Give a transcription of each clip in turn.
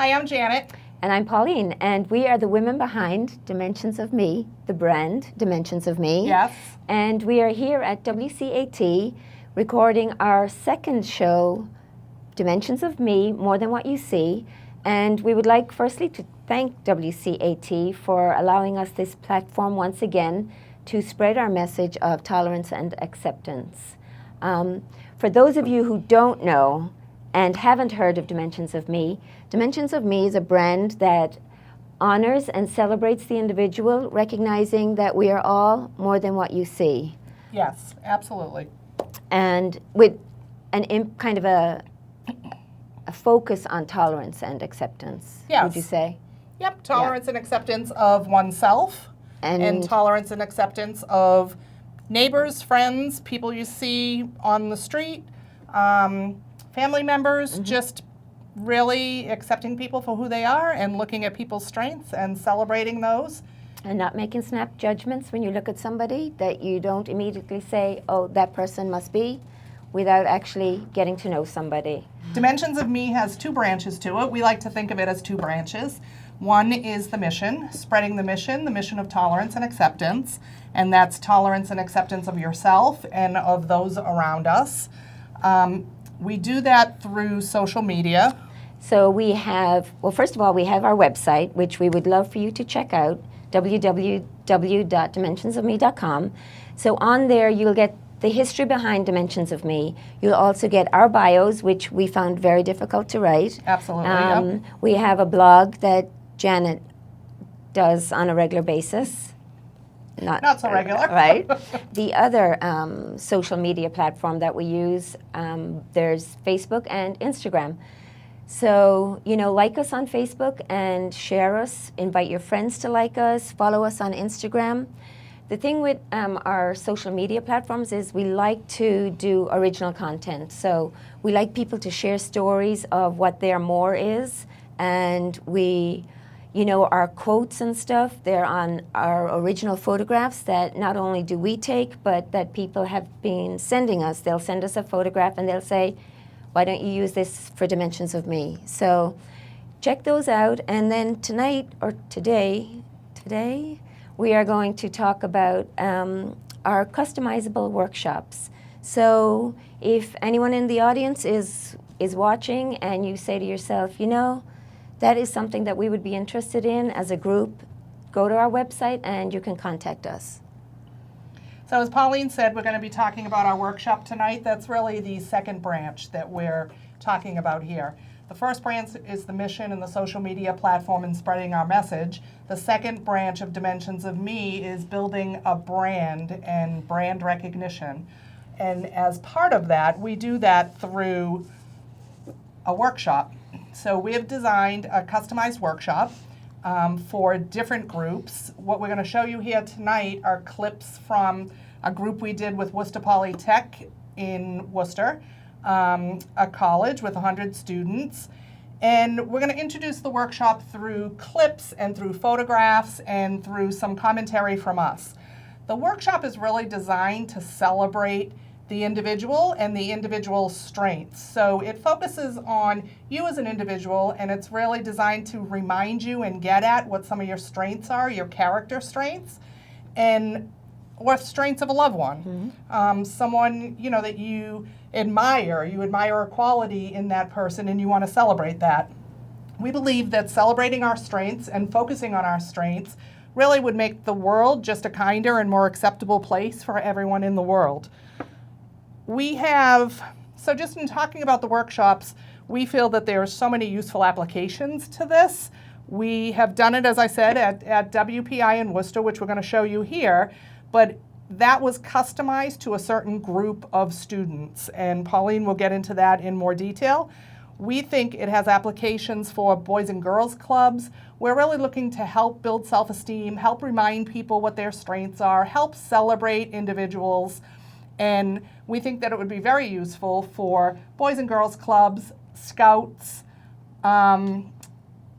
Hi, I'm Janet. And I'm Pauline, and we are the women behind Dimensions of Me, the brand Dimensions of Me. Yes. And we are here at WCAT recording our second show, Dimensions of Me, More Than What You See. And we would like firstly to thank WCAT for allowing us this platform once again to spread our message of tolerance and acceptance. For those of you who don't know and haven't heard of Dimensions of Me is a brand that honors and celebrates the individual, recognizing that we are all more than what you see. Yes, absolutely. And with kind of a focus on tolerance and acceptance, Yes. would you say? Yep, tolerance and acceptance of oneself and tolerance and acceptance of neighbors, friends, people you see on the street, family members, just really accepting people for who they are and looking at people's strengths and celebrating those. And not making snap judgments when you look at somebody, that you don't immediately say, oh, that person must be, without actually getting to know somebody. Dimensions of Me has two branches to it. We like to think of it as two branches. One is the mission, spreading the mission of tolerance and acceptance, and that's tolerance and acceptance of yourself and of those around us. We do that through social media. So we have, well, first of all, we have our website, which we would love for you to check out, www.dimensionsofme.com. So on there, you'll get the history behind Dimensions of Me. You'll also get our bios, which we found very difficult to write. Absolutely, yep. We have a blog that Janet does on a regular basis. Not so regular. Right. The other social media platform that we use, there's Facebook and Instagram. So, like us on Facebook and share us, invite your friends to like us, follow us on Instagram. The thing with our social media platforms is we like to do original content. So we like people to share stories of what their more is, and we, our quotes and stuff, they're on our original photographs that not only do we take, but that people have been sending us. They'll send us a photograph and they'll say, why don't you use this for Dimensions of Me? So check those out. And then tonight, or today, we are going to talk about our customizable workshops. So if anyone in the audience is watching and you say to yourself, that is something that we would be interested in as a group, go to our website and you can contact us. So as Pauline said, we're going to be talking about our workshop tonight. That's really the second branch that we're talking about here. The first branch is the mission and the social media platform and spreading our message. The second branch of Dimensions of Me is building a brand and brand recognition. And as part of that, we do that through a workshop. So we have designed a customized workshop for different groups. What we're going to show you here tonight are clips from a group we did with Worcester Polytech in Worcester, a college with 100 students. And we're going to introduce the workshop through clips and through photographs and through some commentary from us. The workshop is really designed to celebrate the individual and the individual's strengths. So it focuses on you as an individual, and it's really designed to remind you and get at what some of your strengths are, your character strengths, or strengths of a loved one. Someone that you admire a quality in that person and you want to celebrate that. We believe that celebrating our strengths and focusing on our strengths really would make the world just a kinder and more acceptable place for everyone in the world. So just in talking about the workshops, we feel that there are so many useful applications to this. We have done it, as I said, at WPI in Worcester, which we're going to show you here, but that was customized to a certain group of students, and Pauline will get into that in more detail. We think it has applications for boys and girls clubs. We're really looking to help build self-esteem, help remind people what their strengths are, help celebrate individuals. And we think that it would be very useful for boys and girls clubs, scouts,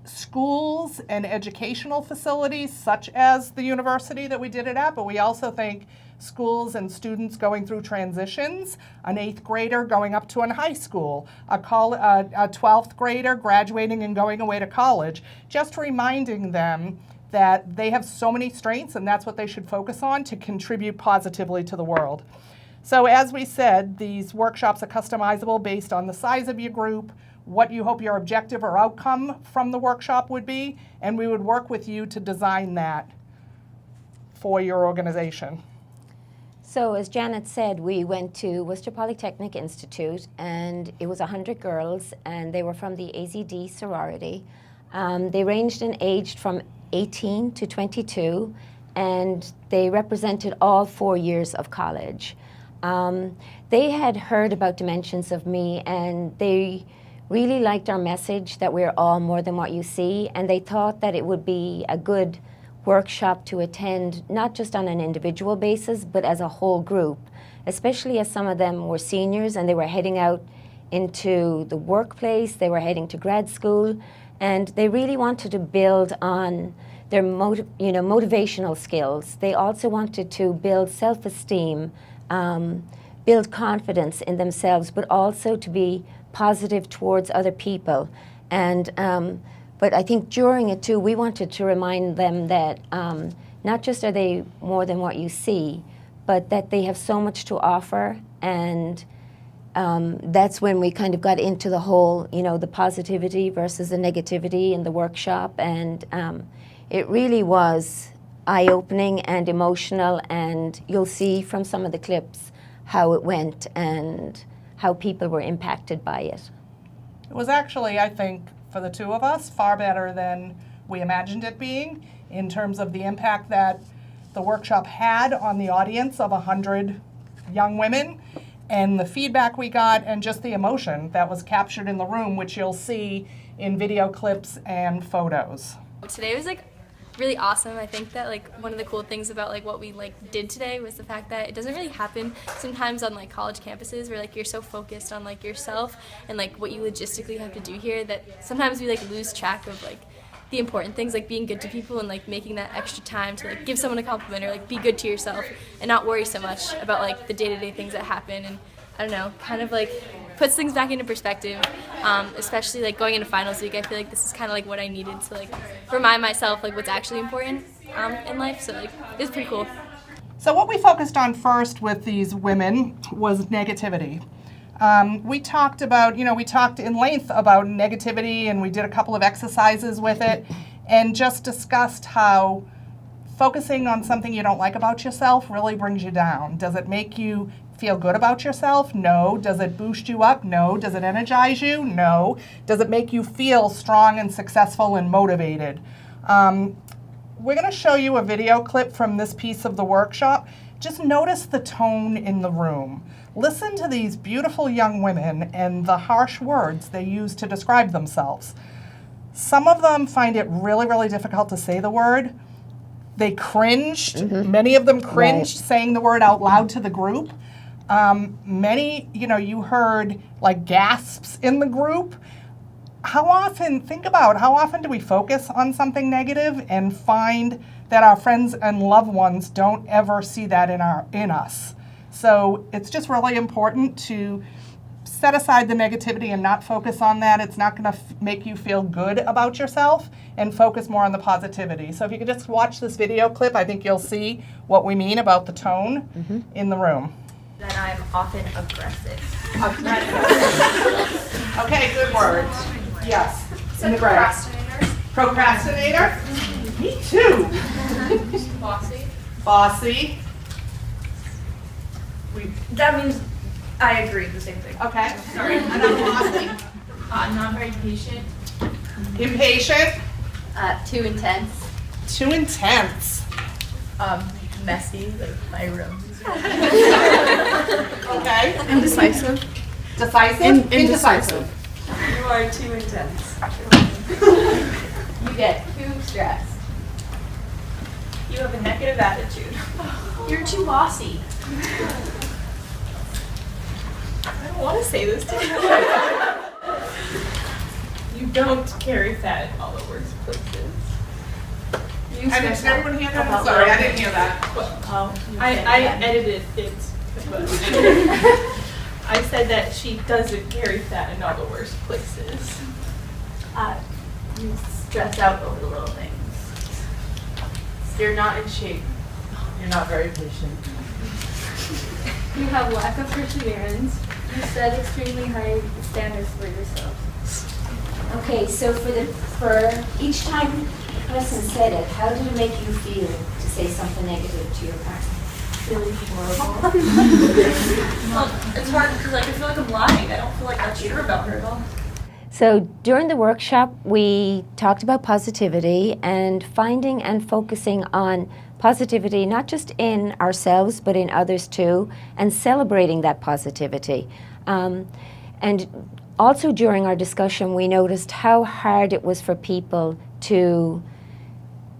schools and educational facilities such as the university that we did it at, but we also think schools and students going through transitions, an 8th grader going up to a high school, a 12th grader graduating and going away to college, just reminding them that they have so many strengths and that's what they should focus on to contribute positively to the world. So as we said, these workshops are customizable based on the size of your group, what you hope your objective or outcome from the workshop would be, and we would work with you to design that for your organization. So as Janet said, we went to Worcester Polytechnic Institute, and it was 100 girls, and they were from the AZD sorority. They ranged in age from 18 to 22, and they represented all 4 years of college. They had heard about Dimensions of Me, and they really liked our message that we're all more than what you see, and they thought that it would be a good workshop to attend, not just on an individual basis, but as a whole group, especially as some of them were seniors and they were heading out into the workplace, they were heading to grad school, and they really wanted to build on their motivational skills. They also wanted to build self-esteem, build confidence in themselves, but also to be positive towards other people. And but I think during it too, we wanted to remind them that not just are they more than what you see, but that they have so much to offer. And that's when we kind of got into the whole, the positivity versus the negativity in the workshop. And it really was eye-opening and emotional, and you'll see from some of the clips how it went and how people were impacted by it. It was actually, I think, for the two of us, far better than we imagined it being in terms of the impact that the workshop had on the audience of 100 young women, and the feedback we got, and just the emotion that was captured in the room, which you'll see in video clips and photos. Today was really awesome. I think that one of the cool things about what we did today was the fact that it doesn't really happen sometimes on college campuses where you're so focused on yourself and what you logistically have to do here that sometimes we lose track of the important things, being good to people and making that extra time to give someone a compliment or be good to yourself and not worry so much about the day-to-day things that happen. And I don't know, kind of puts things back into perspective, especially going into finals week. I feel this is kind of what I needed to remind myself what's actually important in life. So it was pretty cool. So what we focused on first with these women was negativity. We talked about, we talked in length about negativity, and we did a couple of exercises with it, and just discussed how focusing on something you don't like about yourself really brings you down. Does it make you feel good about yourself? No. Does it boost you up? No. Does it energize you? No. Does it make you feel strong and successful and motivated? We're going to show you a video clip from this piece of the workshop. Just notice the tone in the room. Listen to these beautiful young women and the harsh words they use to describe themselves. Some of them find it really, really difficult to say the word. They cringed. Many of them cringed saying the word out loud to the group. Many, you heard gasps in the group. Think about how often do we focus on something negative and find that our friends and loved ones don't ever see that in us. So it's just really important to set aside the negativity and not focus on that. It's not going to make you feel good about yourself, and focus more on the positivity. So if you could just watch this video clip, I think you'll see what we mean about the tone in the room. That I'm often aggressive. Okay, good words. Yes. In the gray. Procrastinator? Me too. Bossy. That means I agree, the same thing. Okay. Sorry. Another bossy. Not very patient. Impatient. Too intense. Too intense. Messy, my room. Okay. Indecisive. Decisive? Indecisive. You are too intense. You get too stressed. You have a negative attitude. You're too bossy. I don't want to say this to you. You don't carry fat all over places. Do you stress out everyone hear that? about Sorry, I little didn't hear that. I edited it, but I said that she doesn't carry fat in all the worst places. You stress out over the little things. You're not in shape. You're not very patient. You have lack of perseverance. You set extremely high standards for yourself. Okay, so for each time the person said it, how did it make you feel to say something negative to your partner? Really horrible. Well, it's hard because like I feel like I'm lying. I don't feel like that's true about her at all. So during the workshop, we talked about positivity and finding and focusing on positivity, not just in ourselves, but in others too, and celebrating that positivity. And also during our discussion, we noticed how hard it was for people to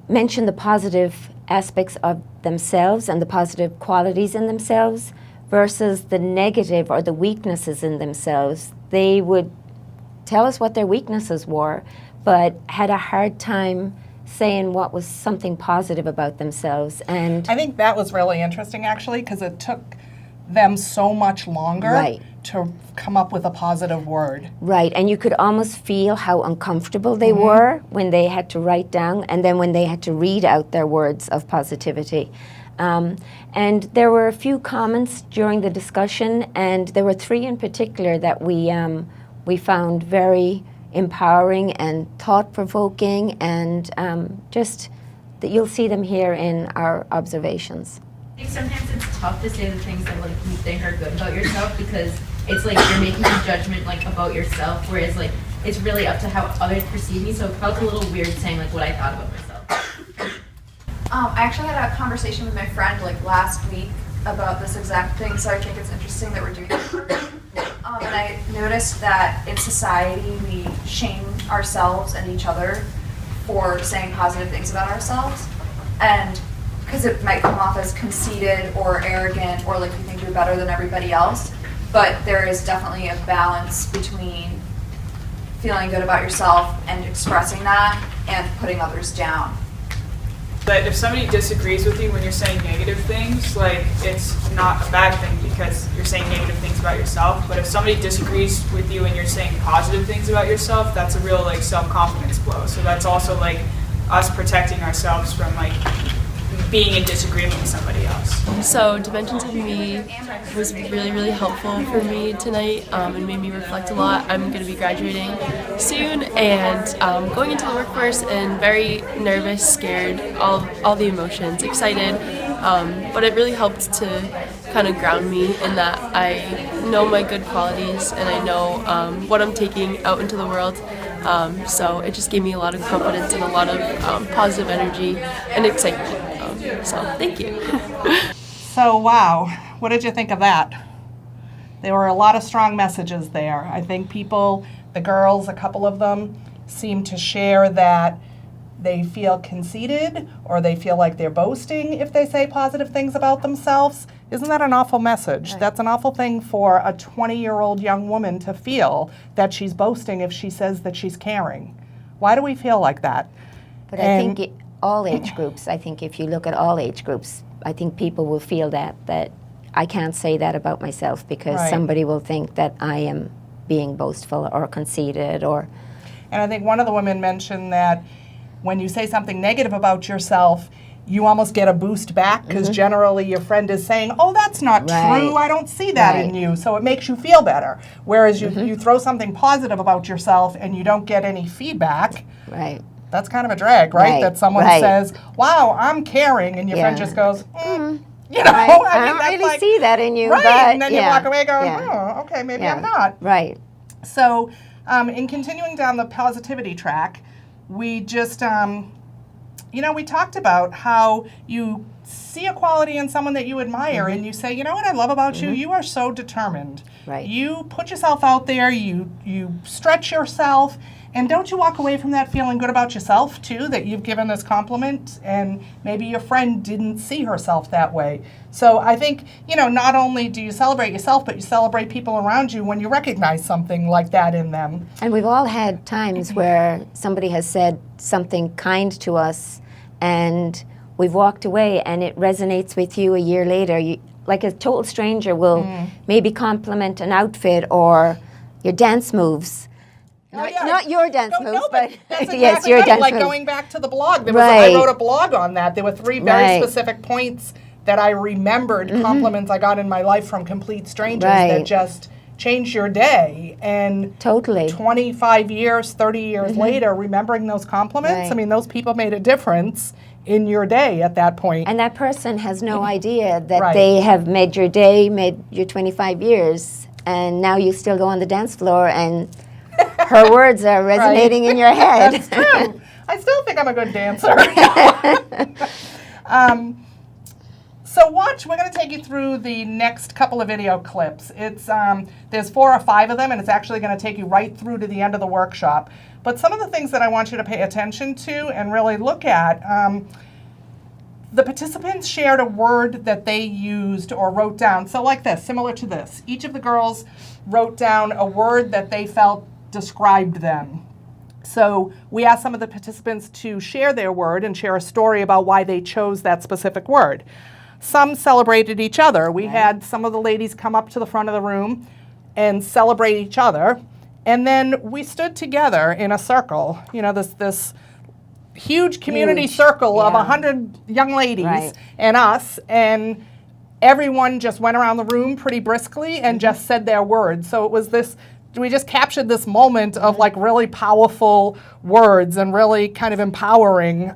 mention the positive aspects of themselves and the positive qualities in themselves versus the negative or the weaknesses in themselves. They would tell us what their weaknesses were, but had a hard time saying what was something positive about themselves. And I think that was really interesting, actually, because it took them so much longer Right. to come up with a positive word. right, and you could almost feel how uncomfortable they were when they had to write down and then when they had to read out their words of positivity. And there were a few comments during the discussion, and there were 3 in particular that we found very empowering and thought-provoking, and just that you'll see them here in our observations. I think sometimes it's tough to say the things that like you think are good about yourself because it's like you're making a judgment like about yourself, whereas like it's really up to how others perceive me. So it felt a little weird saying like what I thought about myself. I actually had a conversation with my friend like last week about this exact thing, so I think it's interesting that we're doing this. And I noticed that in society we shame ourselves and each other for saying positive things about ourselves, and because it might come off as conceited or arrogant or like you think you're better than everybody else, but there is definitely a balance between feeling good about yourself and expressing that and putting others down. But if somebody disagrees with you when you're saying negative things, like it's not a bad thing because you're saying negative things about yourself. But if somebody disagrees with you and you're saying positive things about yourself, that's a real like self-confidence blow. So that's also like us protecting ourselves from like being in disagreement with somebody else. So Dimensions of Me was really, really helpful for me tonight and made me reflect a lot. I'm going to be graduating soon and going into the workforce and very nervous, scared, all the emotions, excited. But it really helped to kind of ground me in that I know my good qualities and I know what I'm taking out into the world. So it just gave me a lot of confidence and a lot of positive energy and excitement. So thank you. So, wow, what did you think of that? There were a lot of strong messages there. I think people, the girls, a couple of them, seem to share that they feel conceited or they feel like they're boasting if they say positive things about themselves. Isn't that an awful message? Right. That's an awful thing for a 20-year-old young woman to feel, that she's boasting if she says that she's caring. Why do we feel like that? But I think all age groups, I think if you look at all age groups, I think people will feel that I can't say that about myself because Right. somebody will think that I am being boastful or conceited or... And I think one of the women mentioned that when you say something negative about yourself, you almost get a boost back because generally your friend is saying, oh, that's not Right. true, I don't see that in Right. you, so it makes you feel better. Whereas you throw something positive about yourself and you don't get any feedback, Right. that's kind of a drag, right? Right, That someone right. says, wow, I'm caring, and your friend Yeah. just goes, you know, I mean, don't that's really like, see that in you, right, but and then yeah. you walk away going, Yeah. oh, okay, maybe Yeah. I'm not. Right. So, in continuing down the positivity track, we just, we talked about how you see a quality in someone that you admire and you say, you know what I love about you? You are so determined. Right. You put yourself out there, you stretch yourself, and don't you walk away from that feeling good about yourself too, that you've given this compliment and maybe your friend didn't see herself that way. So I think, not only do you celebrate yourself, but you celebrate people around you when you recognize something like that in them. And we've all had times where somebody has said something kind to us and we've walked away and it resonates with you a year later. You, like a total stranger will maybe compliment an outfit or your dance moves. Not your dance moves, but that's exactly yes, your right. dance Like moves. going back to the blog, there was, I Right. wrote a blog on that. There were 3 very Right. specific points that I remembered, compliments I got in my life from complete strangers that Right. just changed your day. And Totally. 25 years, 30 years later, remembering those compliments, I Right. mean, those people made a difference in your day at that point. And that person has no idea that Right. they have made your day, made your 25 years, and now you still go on the dance floor and her words are resonating in your head. That's true. I still think I'm a good dancer. So watch, we're going to take you through the next couple of video clips. It's there's 4 or 5 of them, and it's actually going to take you right through to the end of the workshop. But some of the things that I want you to pay attention to and really look at, the participants shared a word that they used or wrote down. So like this, similar to this. Each of the girls wrote down a word that they felt described them. So we asked some of the participants to share their word and share a story about why they chose that specific word. Some celebrated each other. We had some of the ladies come up to the front of the room and celebrate each other. And then we stood together in a circle, you know, this huge community Huge, circle of yeah. 100 young ladies Right. and us, and everyone just went around the room pretty briskly and just said their words. So it was this, we just captured this moment of like really powerful words and really kind of empowering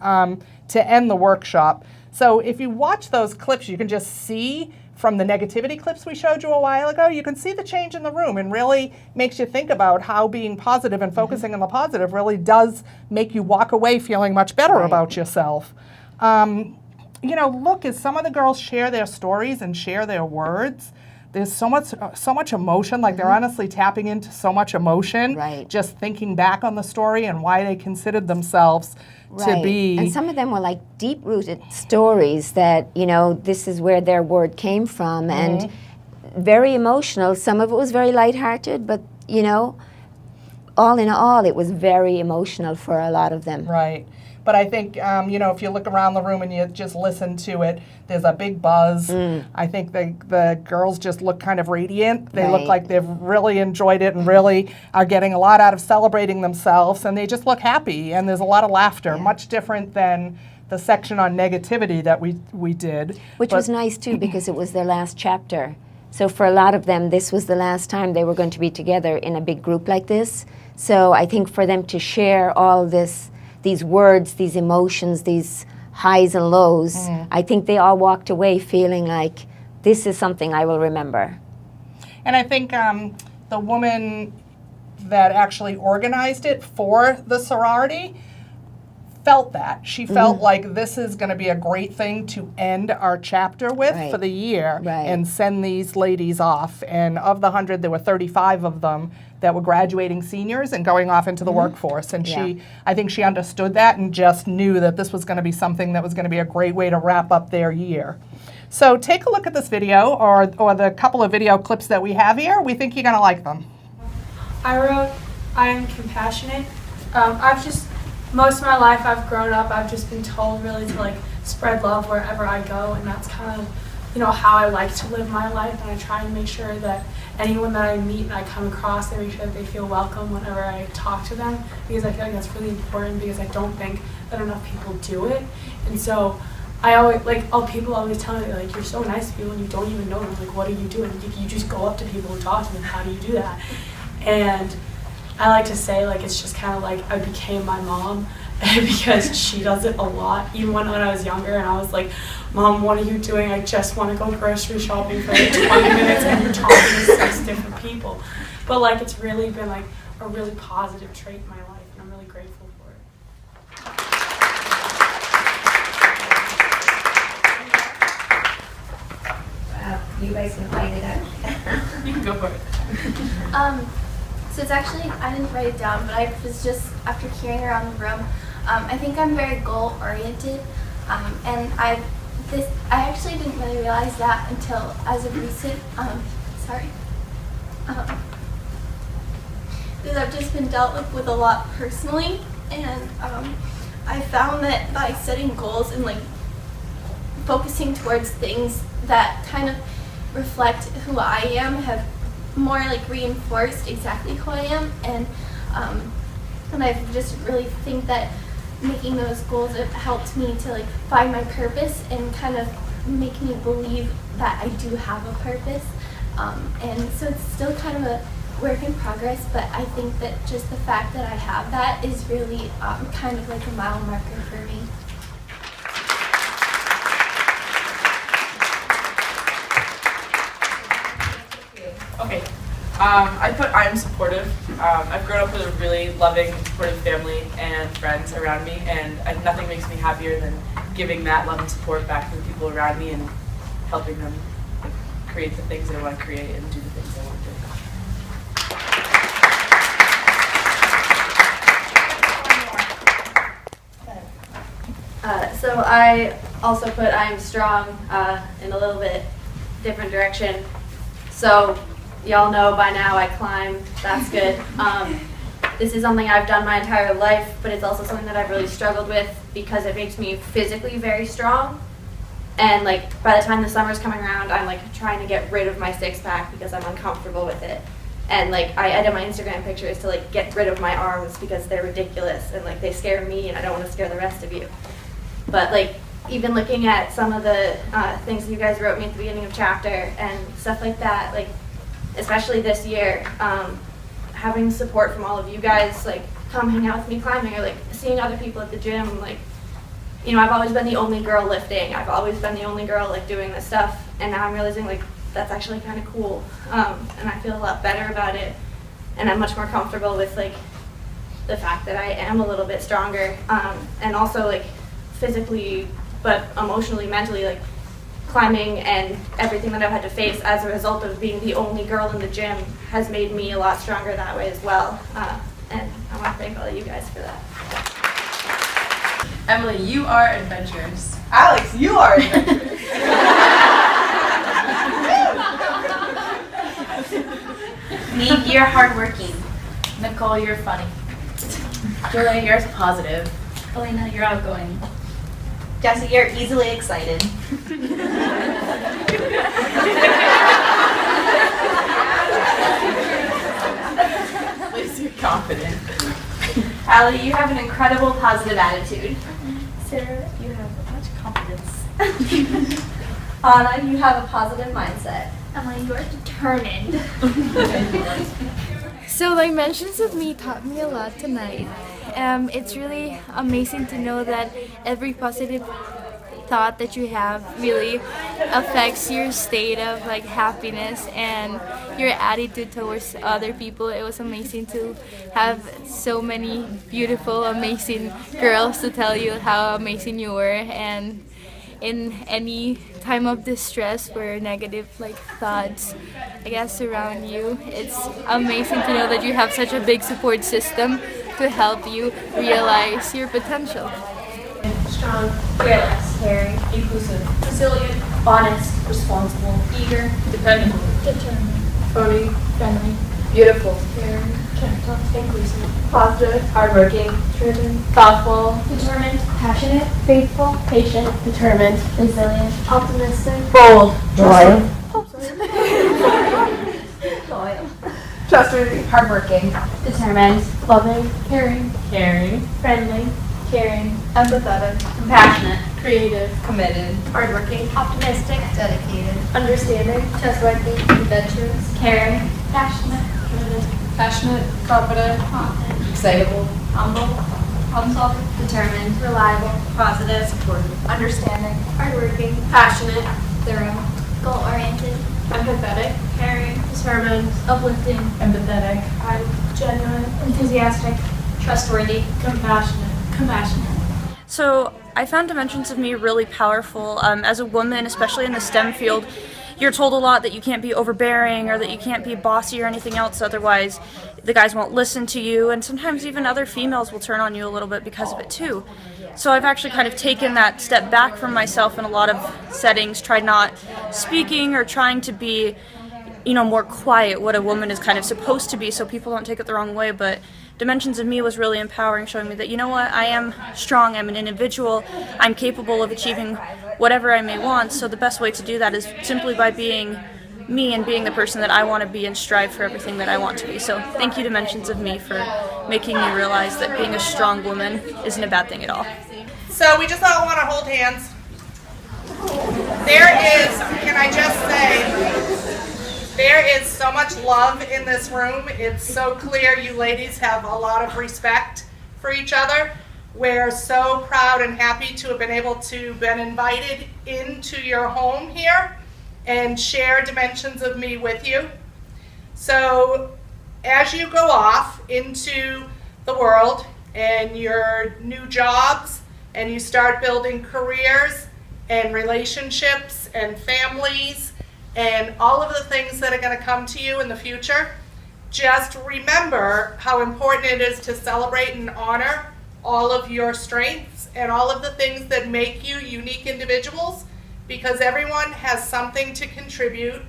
to end the workshop. So if you watch those clips, you can just see from the negativity clips we showed you a while ago, you can see the change in the room and really makes you think about how being positive and focusing on the positive really does make you walk away feeling much better Right. about yourself. You know, look, as some of the girls share their stories and share their words, there's so much emotion, like they're honestly tapping into so much emotion, Right. just thinking back on the story and why they considered themselves to be. And some of them were like deep-rooted stories that, you know, this is where their word came from, and very emotional. Some of it was very lighthearted, but, you know, all in all, it was very emotional for a lot of them. Right. But I think, you know, if you look around the room and you just listen to it, there's a big buzz. I think the girls just look kind of radiant. They look Right. like they've really enjoyed it and really are getting a lot out of celebrating themselves. And they just look happy. And there's a lot of laughter, much different than the section on negativity that we did. Which But- was nice, too, because it was their last chapter. So for a lot of them, this was the last time they were going to be together in a big group like this. So I think for them to share all these words, these emotions, these highs and lows, I think they all walked away feeling like this is something I will remember. And I think the woman that actually organized it for the sorority felt that. She felt like this is going to be a great thing to end our chapter with Right. for the year Right. and send these ladies off. And of the 100, there were 35 of them that were graduating seniors and going off into the workforce. And Yeah. I think she understood that and just knew that this was going to be something that was going to be a great way to wrap up their year. So take a look at this video or the couple of video clips that we have here. We think you're going to like them. I wrote, I am compassionate. Most of my life I've grown up, I've just been told really to like spread love wherever I go, and that's kind of, you know, how I like to live my life, and I try and make sure that anyone that I meet and I come across, I make sure that they feel welcome whenever I talk to them, because I feel like that's really important, because I don't think that enough people do it. And so I always, people always tell me, like, you're so nice to people and you don't even know them, like, what are you doing? You just go up to people and talk to them, how do you do that? And I like to say, like, it's just kind of like I became my mom because she does it a lot. Even when I was younger and I was like, Mom, what are you doing? I just want to go grocery shopping for like 20 minutes and you're talking to 6 different people. But like, it's really been like a really positive trait in my life, and I'm really grateful for it. You guys can find it out. You can go for it. So it's actually, I didn't write it down, but I was just, after hearing around the room, I think I'm very goal-oriented, and I actually didn't really realize that until as of recent, because I've just been dealt with a lot personally, and I found that by setting goals and like focusing towards things that kind of reflect who I am have more like reinforced exactly who I am, and I just really think that making those goals have helped me to like find my purpose and kind of make me believe that I do have a purpose, and so it's still kind of a work in progress, but I think that just the fact that I have that is really kind of like a mile marker for me. Okay. I put I am supportive. I've grown up with a really loving, supportive family and friends around me, and nothing makes me happier than giving that love and support back to the people around me and helping them create the things they want to create and do the things they want to do. So I also put I am strong in a little bit different direction. So y'all know by now I climb, that's good. This is something I've done my entire life, but it's also something that I've really struggled with because it makes me physically very strong. And like by the time the summer's coming around, I'm like trying to get rid of my six-pack because I'm uncomfortable with it. And like I edit my Instagram pictures to like get rid of my arms because they're ridiculous and like they scare me and I don't want to scare the rest of you. But like even looking at some of the things you guys wrote me at the beginning of chapter and stuff like that, like especially this year, having support from all of you guys, like come hang out with me climbing or like seeing other people at the gym, like, you know, I've always been the only girl lifting. I've always been the only girl like doing this stuff, and now I'm realizing like that's actually kind of cool, and I feel a lot better about it, and I'm much more comfortable with like the fact that I am a little bit stronger, and also like physically, but emotionally, mentally, like climbing and everything that I've had to face as a result of being the only girl in the gym has made me a lot stronger that way as well, and I want to thank all of you guys for that. Emily, you are adventurous. Alex, you are adventurous. Neve, you're hardworking. Nicole, you're funny. Julia, you're positive. Elena, you're outgoing. Jesse, you're easily excited. Liz, you're confident. Allie, you have an incredible positive attitude. Sarah, you have much confidence. Anna, you have a positive mindset. Emily, you're determined. So like mentions of me taught me a lot tonight. It's really amazing to know that every positive thought that you have really affects your state of like happiness and your attitude towards other people. It was amazing to have so many beautiful, amazing girls to tell you how amazing you were, and in any time of distress where negative like thoughts I guess surround you, it's amazing to know that you have such a big support system to help you realize your potential. Strong, fearless, caring, inclusive, resilient, honest, responsible, eager, Dependable. Determined. funny, Friendly. beautiful, Caring. Gentle. inclusive, positive, hardworking, Driven. thoughtful, Determined, passionate, faithful, patient, determined, resilient, optimistic, bold, Loyal. loyal, Trustworthy. hardworking, determined, loving, caring, friendly, caring, Empathetic. compassionate, Creative. committed, Hardworking. optimistic, dedicated, Understanding. trustworthy, adventurous, caring, passionate, Passionate. Confident. confident, excitable, humble, problem-solving, determined, reliable, positive, supportive, Understanding. hardworking, Passionate. thorough, goal-oriented, Empathetic. caring, Determined. uplifting, Empathetic. genuine, enthusiastic, Trustworthy. Compassionate. So I found Dimensions of Me really powerful. As a woman, especially in the STEM field, you're told a lot that you can't be overbearing or that you can't be bossy or anything else, otherwise the guys won't listen to you, and sometimes even other females will turn on you a little bit because of it too. So I've actually kind of taken that step back from myself in a lot of settings, tried not speaking or trying to be, you know, more quiet, what a woman is kind of supposed to be, so people don't take it the wrong way, but Dimensions of Me was really empowering, showing me that, you know what, I am strong, I'm an individual, I'm capable of achieving whatever I may want, so the best way to do that is simply by being me and being the person that I want to be and strive for everything that I want to be. So thank you, Dimensions of Me, for making me realize that being a strong woman isn't a bad thing at all. So we just all want to hold hands. There is, can I just say, there is so much love in this room. It's so clear you ladies have a lot of respect for each other. We're so proud and happy to have been able to been invited into your home here and share Dimensions of Me with you. So as you go off into the world and your new jobs and you start building careers and relationships and families and all of the things that are going to come to you in the future, just remember how important it is to celebrate and honor all of your strengths and all of the things that make you unique individuals, because everyone has something to contribute,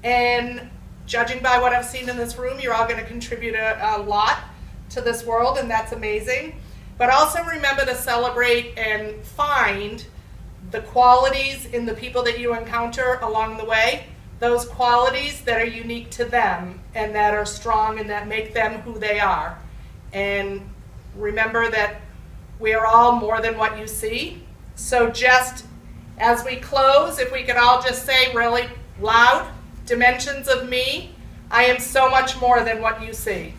and judging by what I've seen in this room, you're all going to contribute a lot to this world, and that's amazing. But also remember to celebrate and find the qualities in the people that you encounter along the way, those qualities that are unique to them and that are strong and that make them who they are. And remember that we are all more than what you see. So just as we close, if we could all just say really loud, Dimensions of Me, I am so much more than what you see.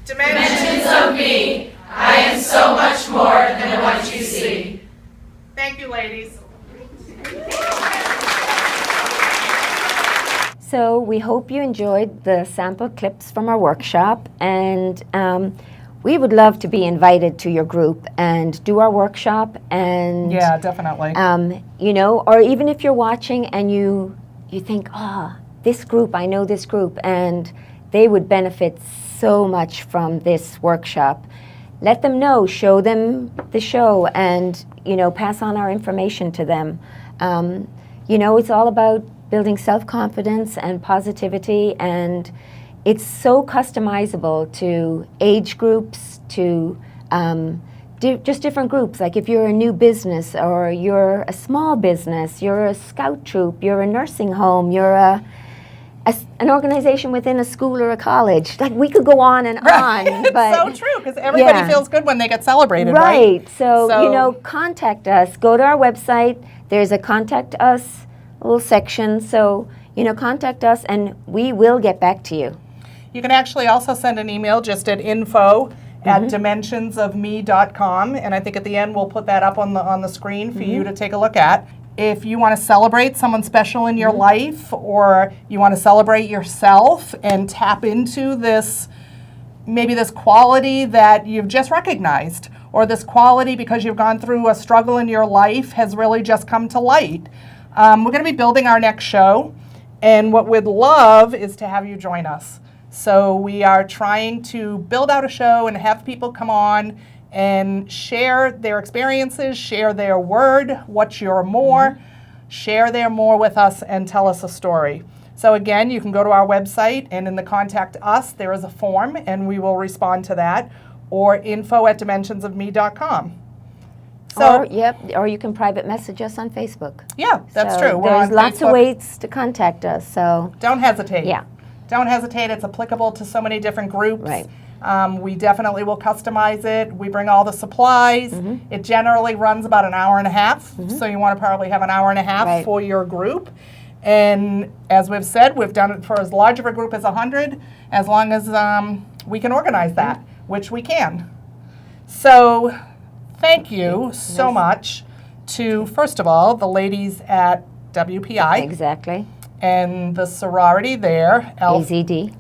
Dimensions of Me, I am so much more than what you see. Thank you, ladies. So we hope you enjoyed the sample clips from our workshop, and we would love to be invited to your group and do our workshop. And yeah, definitely. You know, or even if you're watching and you think, this group, I know this group, and they would benefit so much from this workshop. Let them know, show them the show, and pass on our information to them. It's all about building self-confidence and positivity, and it's so customizable to age groups, to just different groups. Like if you're a new business, or you're a small business, you're a scout troop, you're a nursing home, you're an organization within a school or a college. Like we could go on and on. It's but so true, because everybody feels good when they get celebrated, right? So, contact us. Go to our website. There's a contact us little section. So, contact us and we will get back to you. You can actually also send an email just at info@dimensonsofme.com, and I think at the end we'll put that up on the screen for you to take a look at. If you want to celebrate someone special in your life, or you want to celebrate yourself and tap into this, maybe this quality that you've just recognized, or this quality because you've gone through a struggle in your life has really just come to light. We're going to be building our next show, and what we'd love is to have you join us. So we are trying to build out a show and have people come on and share their experiences, share their word, what's your more, share their more with us and tell us a story. So again, you can go to our website, and in the Contact Us, there is a form, and we will respond to that, or info@dimensonsofme.com. So, or you can private message us on Facebook. Yeah, that's true. We're There's on lots Facebook. of ways to contact us. So don't hesitate. Yeah. Don't hesitate. It's applicable to so many different groups. Right. We definitely will customize it. We bring all the supplies. It generally runs about an hour and a half, so you want to probably have an hour and a half for your group. And as we've said, we've done it for as large of a group as 100, as long as we can organize that, which we can. So thank you so much to, first of all, the ladies at WPI. Exactly. And the sorority there, AZD.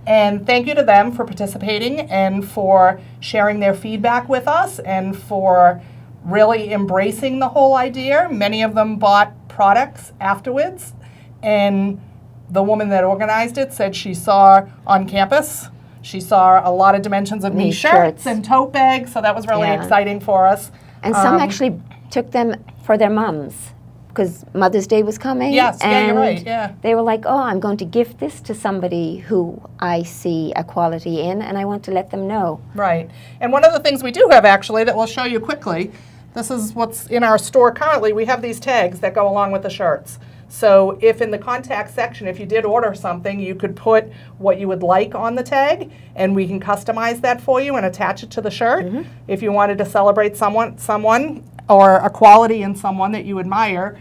And thank you to them for participating and for sharing their feedback with us and for really embracing the whole idea. Many of them bought products afterwards, and the woman that organized it said she saw on campus, she saw a lot of Dimensions of Me shirts and tote bags, so that was really exciting for us. And some actually took them for their moms. because Mother's Day was coming. Yes, yeah, you're and right, yeah. They were like, oh, I'm going to gift this to somebody who I see a quality in, and I want to let them know. Right. And one of the things we do have actually that we'll show you quickly, this is what's in our store currently. We have these tags that go along with the shirts. So if in the contact section, if you did order something, you could put what you would like on the tag, and we can customize that for you and attach it to the shirt. If you wanted to celebrate someone or a quality in someone that you admire,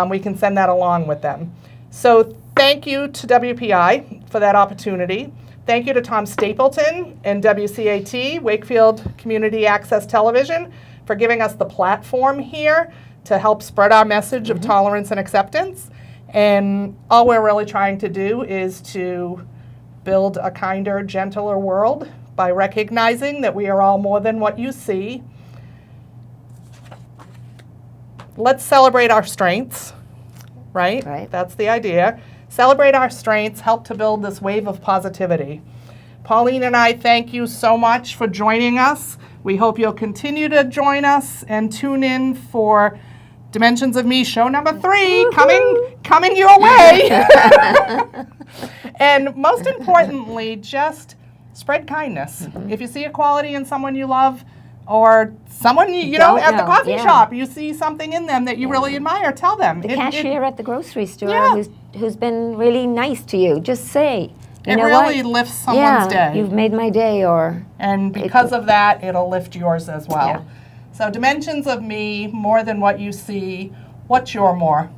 we can send that along with them. So thank you to WPI for that opportunity. Thank you to Tom Stapleton and WCAT, Wakefield Community Access Television, for giving us the platform here to help spread our message of tolerance and acceptance. And all we're really trying to do is to build a kinder, gentler world by recognizing that we are all more than what you see. Let's celebrate our strengths, right? Right. That's the idea. Celebrate our strengths, help to build this wave of positivity. Pauline and I thank you so much for joining us. We hope you'll continue to join us and tune in for Dimensions of Me show number 3 coming your way. And most importantly, just spread kindness. If you see a quality in someone you love, or someone you know at the coffee shop, you see something in them that you really admire, tell them. The cashier at the grocery store who's been really nice to you, just say, you it know really what? lifts someone's day. You've made my day, or and because of that, it'll lift yours as well. So Dimensions of Me, more than what you see. What's your more?